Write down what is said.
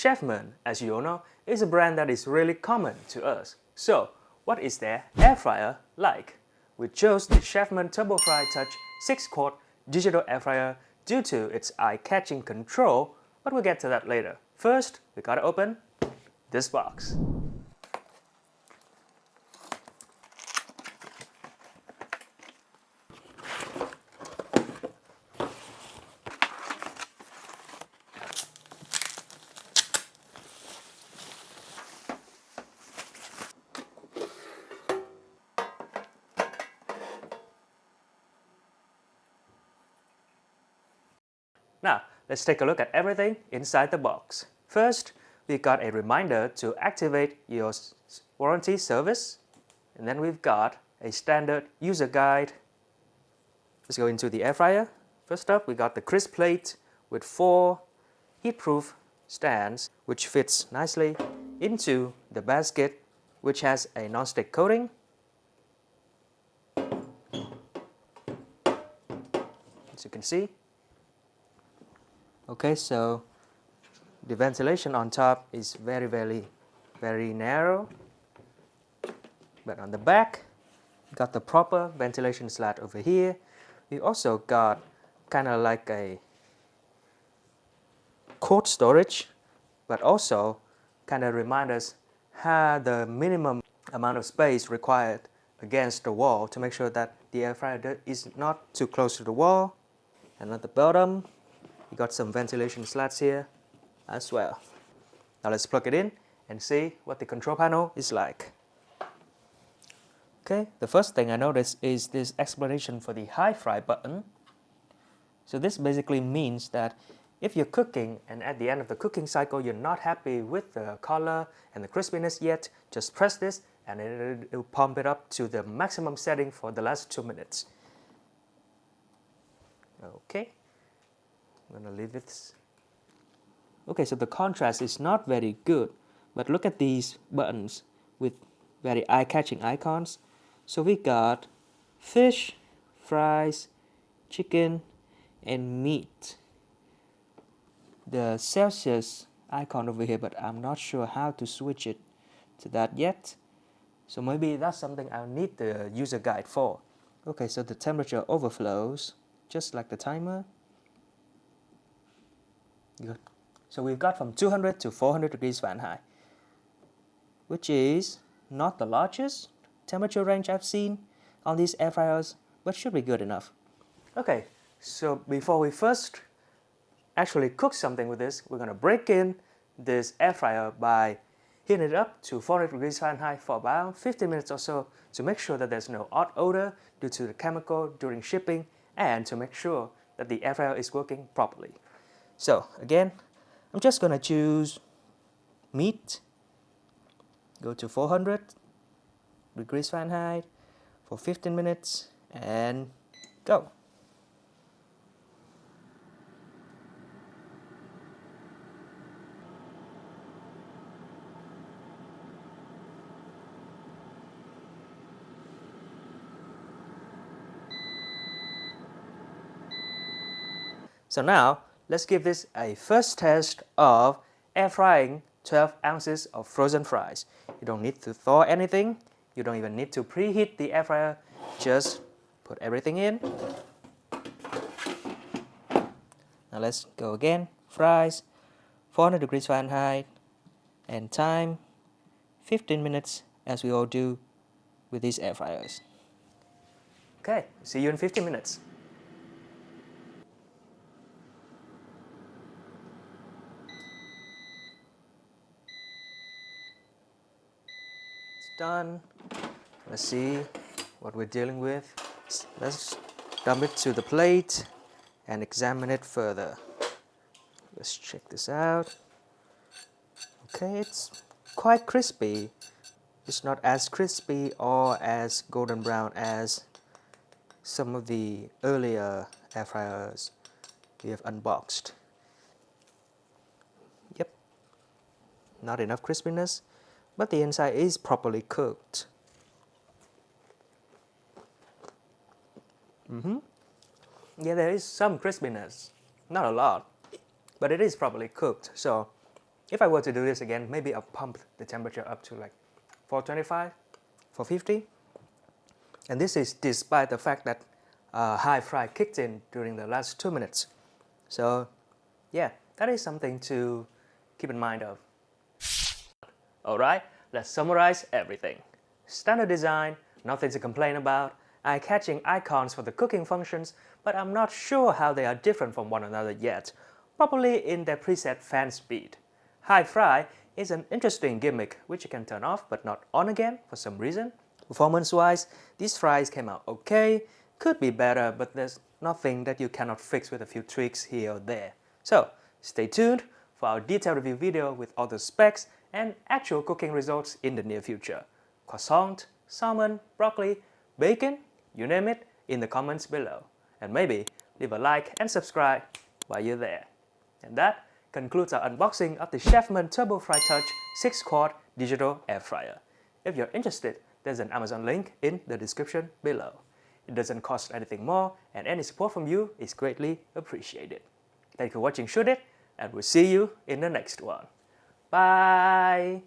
Chefman, as you all know, is a brand that is really common to us. So, what is their air fryer like? We chose the Chefman TurboFry Touch 6-quart digital air fryer due to its eye-catching control, but we'll get to that later. First, we gotta open this box. Now, let's take a look at everything inside the box. First, we got a reminder to activate your warranty service. And then we've got a standard user guide. Let's go into the air fryer. First up, we got the crisp plate with 4 heat-proof stands, which fits nicely into the basket, which has a non-stick coating. As you can see. Okay, so the ventilation on top is very narrow, but on the back, we got the proper ventilation slat over here. We also got kind of like a quart storage, but also kind of remind us how the minimum amount of space required against the wall to make sure that the air fryer is not too close to the wall. And at the bottom, we got some ventilation slats here as well. Now let's plug it in and see what the control panel is like. Okay, the first thing I noticed is this explanation for the high fry button. So this basically means that if you're cooking and at the end of the cooking cycle you're not happy with the color and the crispiness yet, just press this and it'll pump it up to the maximum setting for the last 2 minutes. Okay. I'm gonna leave this. Okay, so the contrast is not very good, but look at these buttons with very eye-catching icons. So we got fish, fries, chicken, and meat. The Celsius icon over here, but I'm not sure how to switch it to that yet. So maybe that's something I'll need the user guide for. Okay, so the temperature overflows, just like the timer. Good. So we've got from 200 to 400 degrees Fahrenheit, which is not the largest temperature range I've seen on these air fryers, but should be good enough. Okay, so before we first actually cook something with this, we're gonna break in this air fryer by heating it up to 400 degrees Fahrenheit for about 15 minutes or so to make sure that there's no odd odor due to the chemical during shipping and to make sure that the air fryer is working properly. So again, I'm just gonna choose meat, go to 400 degrees Fahrenheit for 15 minutes and go. So now, let's give this a first test of air frying 12 ounces of frozen fries. You don't need to thaw anything. You don't even need to preheat the air fryer. Just put everything in. Now let's go again. Fries, 400 degrees Fahrenheit, and time 15 minutes as we all do with these air fryers. Okay, see you in 15 minutes. Done. Let's see what we're dealing with. Let's dump it to the plate and examine it further. Let's check this out. Okay, it's quite crispy. It's not as crispy or as golden brown as some of the earlier air fryers we have unboxed. Yep, not enough crispiness, but the inside is properly cooked. Yeah, there is some crispiness, not a lot, but it is properly cooked. So If I were to do this again, maybe I'll pump the temperature up to like 425, 450. And this is despite the fact that high fry kicked in during the last 2 minutes. So yeah, that is something to keep in mind of. Alright, let's summarize everything. Standard design, nothing to complain about. Eye-catching icons for the cooking functions, but I'm not sure how they are different from one another yet. Probably in their preset fan speed. High fry is an interesting gimmick which you can turn off but not on again for some reason. Performance-wise, these fries came out okay. Could be better, but there's nothing that you cannot fix with a few tweaks here or there. So, stay tuned for our detailed review video with all the specs and actual cooking results in the near future. Croissant, salmon, broccoli, bacon, you name it, in the comments below. And maybe leave a like and subscribe while you're there. And that concludes our unboxing of the Chefman TurboFry Touch 6-quart digital air fryer. If you're interested, there's an Amazon link in the description below. It doesn't cost anything more, and any support from you is greatly appreciated. Thank you for watching Shouldit, and we'll see you in the next one. Bye!